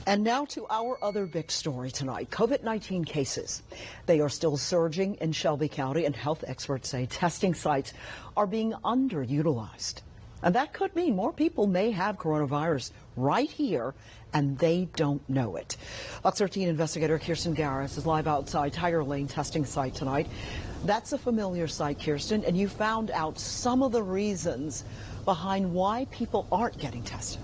And now to our other big story tonight, COVID-19 cases. They are still surging in Shelby County, and health experts say testing sites are being underutilized. And that could mean more people may have coronavirus right here, and they don't know it. Fox 13 investigator Kirsten Garris is live outside Tiger Lane testing site tonight. That's a familiar site, Kirsten, and you found out some of the reasons behind why people aren't getting tested.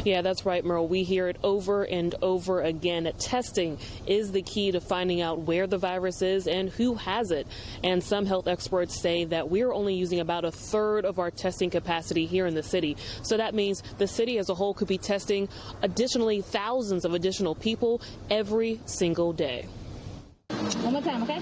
Yeah, that's right, Merle. We hear it over and over again. Testing is the key to finding out where the virus is and who has it. And some health experts say that we're only using about a third of our testing capacity here in the city. So that means the city as a whole could be testing additionally thousands of additional people every single day. One more time, okay?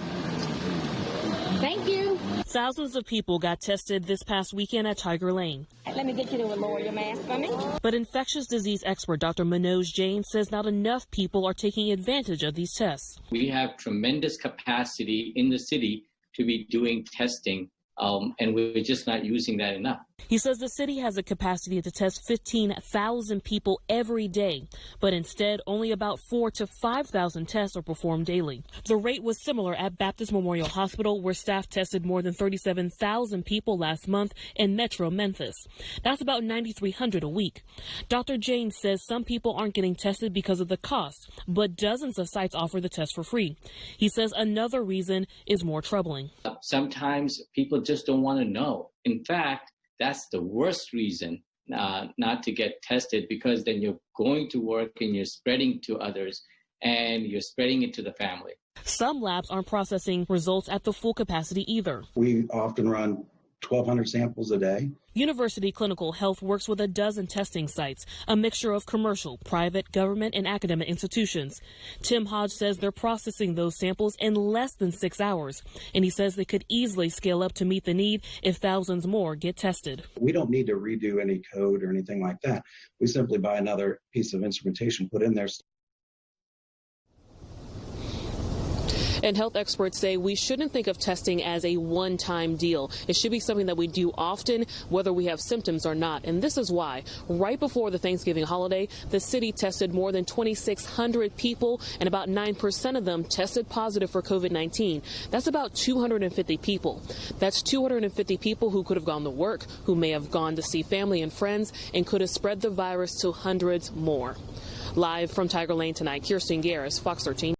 Thank you. Thousands of people got tested this past weekend at Tiger Lane. Let me get you to lower your mask for me. But infectious disease expert Dr. Manoj Jain says not enough people are taking advantage of these tests. We have tremendous capacity in the city to be doing testing, and we're just not using that enough. He says the city has a capacity to test 15,000 people every day, but instead only about 4,000 to 5,000 tests are performed daily. The rate was similar at Baptist Memorial Hospital, where staff tested more than 37,000 people last month in Metro Memphis. That's about 9,300 a week. Dr. James says some people aren't getting tested because of the cost, but dozens of sites offer the test for free. He says another reason is more troubling. Sometimes people just don't want to know. In fact, that's the worst reason not to get tested, because then you're going to work and you're spreading to others and you're spreading it to the family. Some labs aren't processing results at the full capacity either. We often run 1,200 samples a day. University Clinical Health works with a dozen testing sites, a mixture of commercial, private, government, and academic institutions. Tim Hodge says they're processing those samples in less than 6 hours, and he says they could easily scale up to meet the need if thousands more get tested. We don't need to redo any code or anything like that. We simply buy another piece of instrumentation, put in there. And health experts say we shouldn't think of testing as a one-time deal. It should be something that we do often, whether we have symptoms or not. And this is why. Right before the Thanksgiving holiday, the city tested more than 2,600 people, and about 9% of them tested positive for COVID-19. That's about 250 people. That's 250 people who could have gone to work, who may have gone to see family and friends, and could have spread the virus to hundreds more. Live from Tiger Lane tonight, Kirsten Garris, Fox 13.